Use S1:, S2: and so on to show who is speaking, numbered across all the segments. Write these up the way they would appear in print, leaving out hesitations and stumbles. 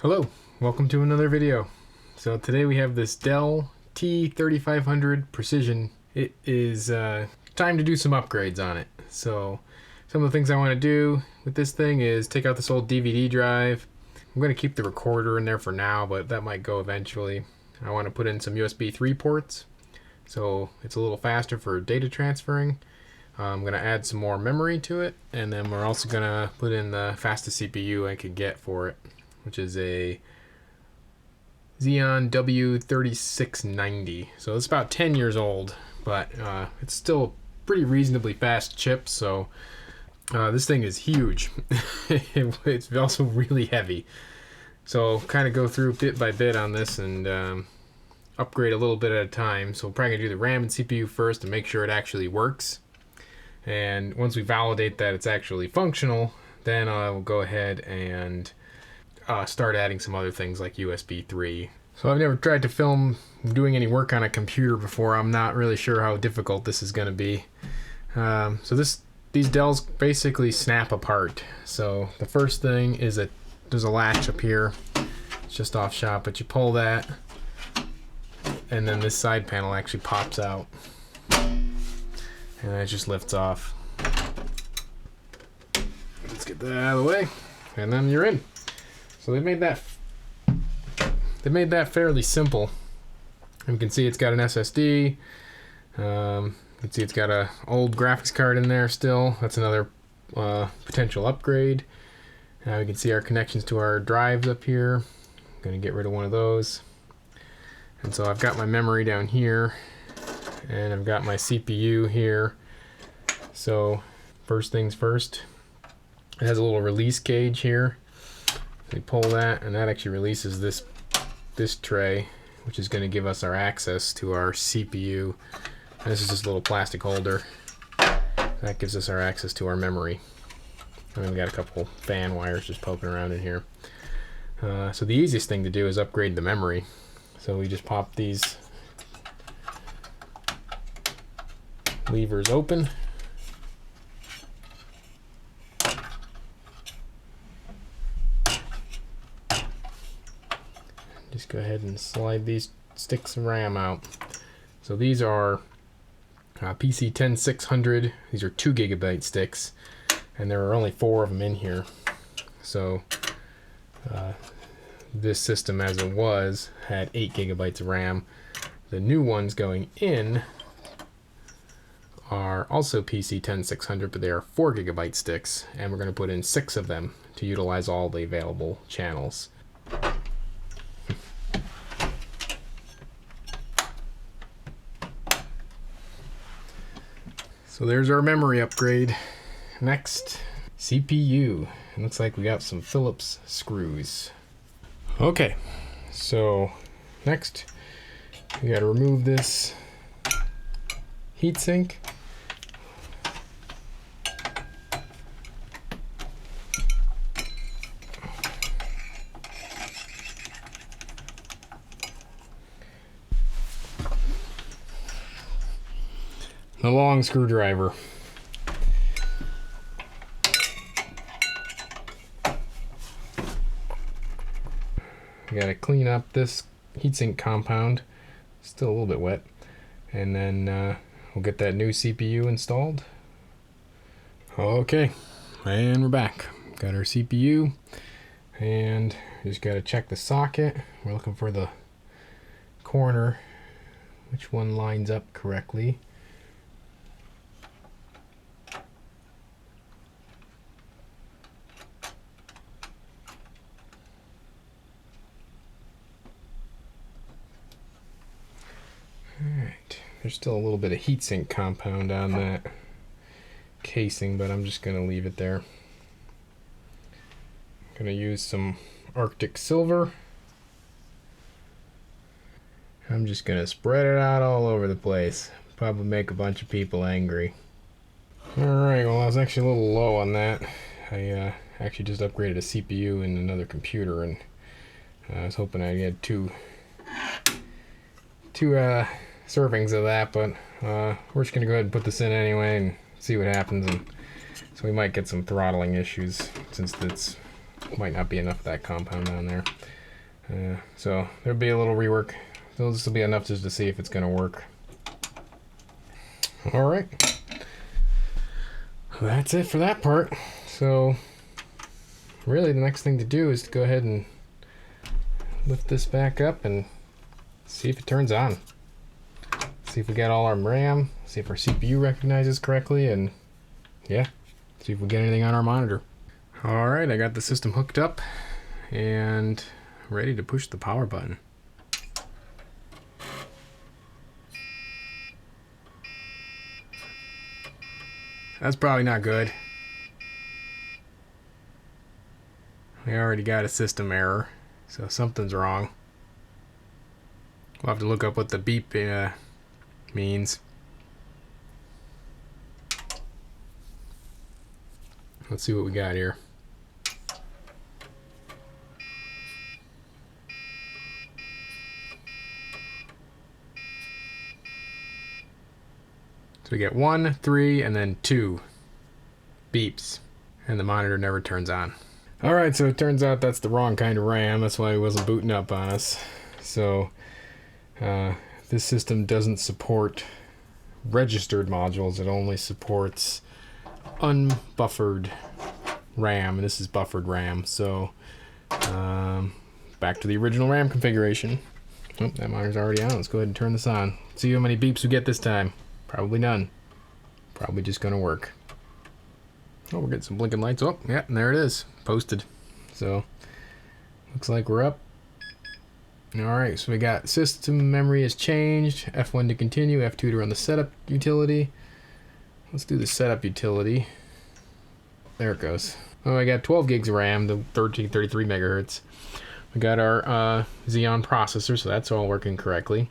S1: Hello, welcome to another video. So today we have this Dell T3500 Precision. It is time to do some upgrades on it. So some of the things I want to do with this thing is take out this old DVD drive. I'm going to keep the recorder in there for now, but that might go eventually. I want to put in some USB 3 ports, so it's a little faster for data transferring. I'm going to add some more memory to it, and then we're also going to put in the fastest CPU I could get for it, which is a Xeon W3690. So it's about 10 years old, but it's still a pretty reasonably fast chip, so this thing is huge. It's also really heavy. So kind of go through bit by bit on this and upgrade a little bit at a time. So we're probably gonna do the RAM and CPU first to make sure it actually works. And once we validate that it's actually functional, then I will go ahead and start adding some other things like USB 3. So I've never tried to film doing any work on a computer before. I'm not really sure how difficult this is going to be. So these Dells basically snap apart. So the first thing is there's a latch up here. It's just off shot, but you pull that, and then this side panel actually pops out, and it just lifts off. Let's get that out of the way, and then you're in. So they made that fairly simple. You can see it's got an SSD. You can see it's got an old graphics card in there still. That's another potential upgrade. Now we can see our connections to our drives up here. I'm going to get rid of one of those. And so I've got my memory down here, and I've got my CPU here. So first things first, it has a little release gauge here. We pull that, and that actually releases this tray, which is going to give us our access to our CPU. And this is just a little plastic holder that gives us our access to our memory. And then we got a couple fan wires just poking around in here. So the easiest thing to do is upgrade the memory. So we just pop these levers open. Just go ahead and slide these sticks of RAM out. So these are PC10600. These are 2 GB sticks, and there are only 4 of them in here. So this system, as it was, had 8 GB of RAM. The new ones going in are also PC10600, but they are 4 GB sticks, and we're going to put in 6 of them to utilize all the available channels. So there's our memory upgrade. Next, CPU. It looks like we got some Phillips screws. Okay, so next we got to remove this heatsink. The long screwdriver. We gotta clean up this heatsink compound. Still a little bit wet. And then we'll get that new CPU installed. Okay, and we're back. Got our CPU, and just gotta check the socket. We're looking for the corner, which one lines up correctly. Alright, there's still a little bit of heatsink compound on that casing, but I'm just going to leave it there. I'm going to use some Arctic Silver. I'm just going to spread it out all over the place. Probably make a bunch of people angry. Alright, well I was actually a little low on that. I actually just upgraded a CPU in another computer, and I was hoping I'd get two servings of that, but we're just gonna go ahead and put this in anyway and see what happens. And so we might get some throttling issues since it's Might not be enough of that compound on there. So there'll be a little rework. So this will be enough just to see if it's going to work. All right. That's it for that part. So really the next thing to do is to go ahead and lift this back up and see if it turns on. See if we got all our RAM, see if our CPU recognizes correctly, and yeah, see if we get anything on our monitor. All right, I got the system hooked up and ready to push the power button. That's probably not good. We already got a system error, so something's wrong. We'll have to look up what the beep means. Let's see what we got here. So we get 1, 3, and then 2 beeps, and the monitor never turns on. Alright, so it turns out that's the wrong kind of RAM. That's why it wasn't booting up on us. So this system doesn't support registered modules. It only supports unbuffered RAM, and this is buffered RAM. So back to the original RAM configuration. Oh, that monitor's already on. Let's go ahead and turn this on. See how many beeps we get this time. Probably none. Probably just gonna work. Oh, we're getting some blinking lights. Oh, yeah, and there it is, posted. So looks like we're up. Alright, so we got system memory has changed. F1 to continue, F2 to run the setup utility. Let's do the setup utility. There it goes. Oh, I got 12 gigs of RAM, the 1333 megahertz. We got our Xeon processor, so that's all working correctly.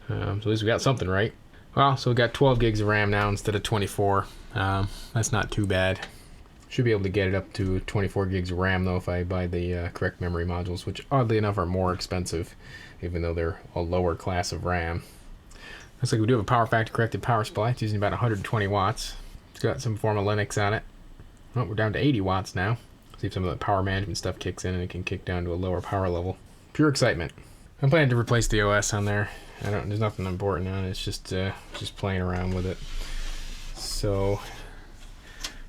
S1: So at least we got something right. Well, so we got 12 gigs of RAM now instead of 24. That's not too bad. Should be able to get it up to 24 gigs of RAM though if I buy the correct memory modules, which oddly enough are more expensive, even though they're a lower class of RAM. Looks like we do have a power factor corrected power supply. It's using about 120 watts. It's got some form of Linux on it. Oh, we're down to 80 watts now. See if some of the power management stuff kicks in and it can kick down to a lower power level. Pure excitement. I'm planning to replace the OS on there. There's nothing important on it. It's just playing around with it. So,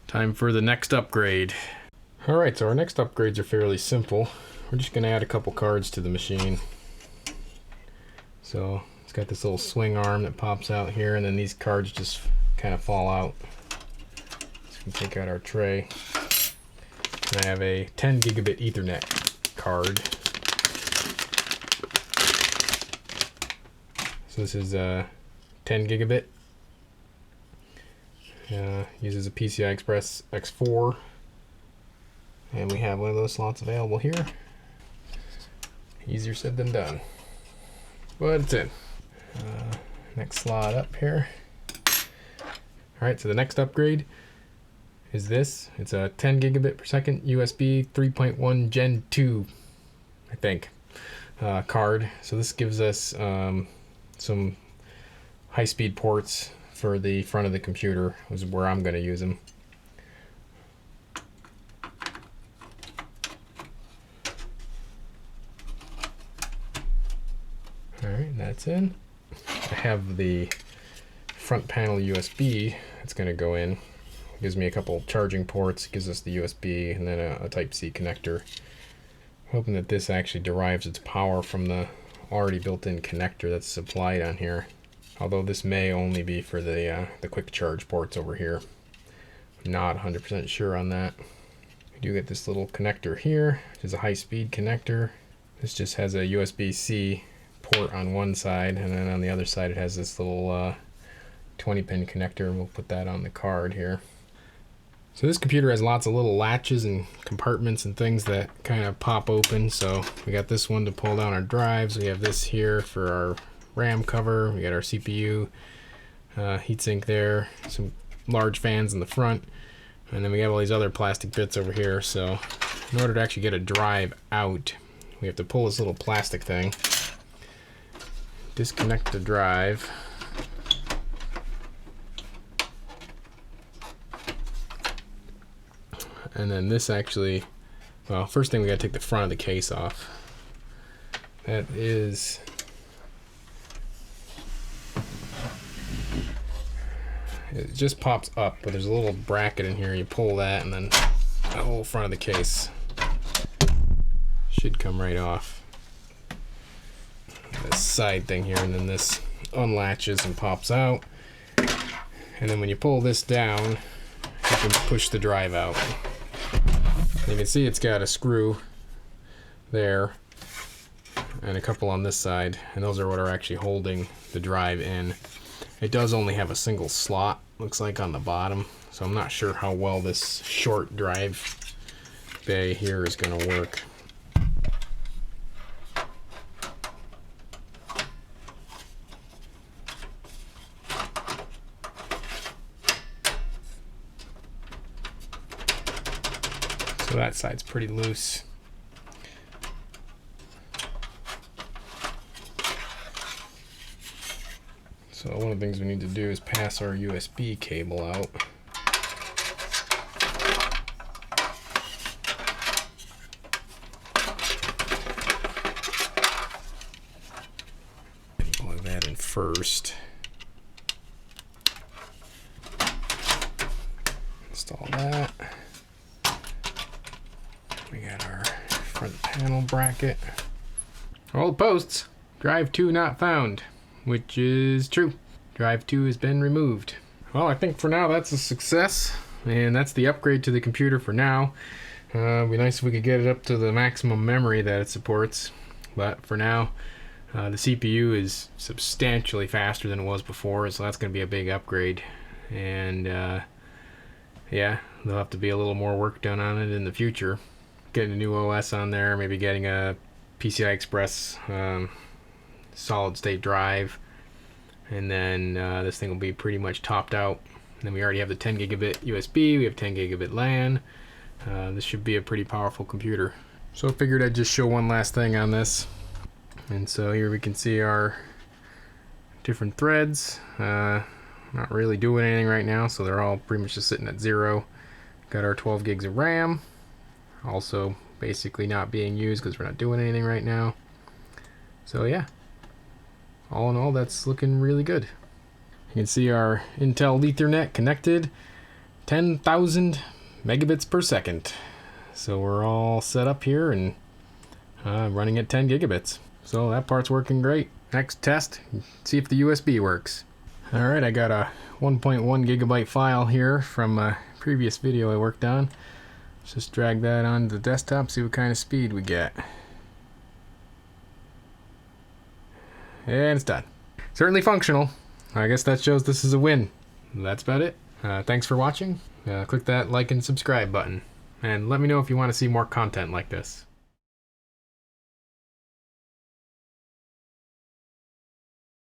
S1: time for the next upgrade. Alright, so our next upgrades are fairly simple. We're just going to add a couple cards to the machine. So, it's got this little swing arm that pops out here, and then these cards just kind of fall out. So we can take out our tray. And I have a 10 gigabit Ethernet card. So this is 10 gigabit. Uses a PCI Express X4. And we have one of those slots available here. Easier said than done. But it's in. Next slot up here. Alright, so the next upgrade is this. It's a 10 gigabit per second USB 3.1 Gen 2, I think, card. So this gives us some high-speed ports for the front of the computer, is where I'm going to use them. Alright, that's in. I have the front panel USB that's going to go in. It gives me a couple charging ports, gives us the USB, and then a Type-C connector. Hoping that this actually derives its power from the already built-in connector that's supplied on here. Although this may only be for the quick charge ports over here. I'm not 100% sure on that. We do get this little connector here, which is a high-speed connector. This just has a USB-C port on one side, and then on the other side it has this little 20-pin connector, and we'll put that on the card here. So this computer has lots of little latches and compartments and things that kind of pop open. So we got this one to pull down our drives. We have this here for our RAM cover. We got our CPU, heatsink there, some large fans in the front, and then we have all these other plastic bits over here. So in order to actually get a drive out, we have to pull this little plastic thing, disconnect the drive, and then this actually Well, first thing we gotta take the front of the case off. That is it just pops up, but there's a little bracket in here. You pull that and then the whole front of the case should come right off. This side thing here, and then this unlatches and pops out. And then when you pull this down, you can push the drive out. You can see it's got a screw there and a couple on this side, and those are what are actually holding the drive in. It does only have a single slot, looks like, on the bottom, so I'm not sure how well this short drive bay here is going to work. So that side's pretty loose. So one of the things we need to do is pass our USB cable out. Plug that in first. Install that. We got our front panel bracket. All the posts. Drive 2 not found, which is true. Drive 2 has been removed. Well, I think for now that's a success, and that's the upgrade to the computer for now. It'd be nice if we could get it up to the maximum memory that it supports, but for now the CPU is substantially faster than it was before, so that's going to be a big upgrade. And yeah, there'll have to be a little more work done on it in the future. Getting a new OS on there, maybe getting a PCI Express solid state drive, and then this thing will be pretty much topped out. And then we already have the 10 gigabit USB, we have 10 gigabit LAN. This should be a pretty powerful computer. So I figured I'd just show one last thing on this. And so here we can see our different threads. Not really doing anything right now, so they're all pretty much just sitting at 0. Got our 12 gigs of RAM. Also basically not being used because we're not doing anything right now. So yeah, all in all, that's looking really good. You can see our Intel Ethernet connected, 10,000 megabits per second. So we're all set up here and running at 10 gigabits. So that part's working great. Next test, see if the USB works. Alright, I got a 1.1 gigabyte file here from a previous video I worked on. Let's just drag that onto the desktop, see what kind of speed we get. And it's done. Certainly functional. I guess that shows this is a win. That's about it. Thanks for watching. Click that like and subscribe button. And let me know if you want to see more content like this.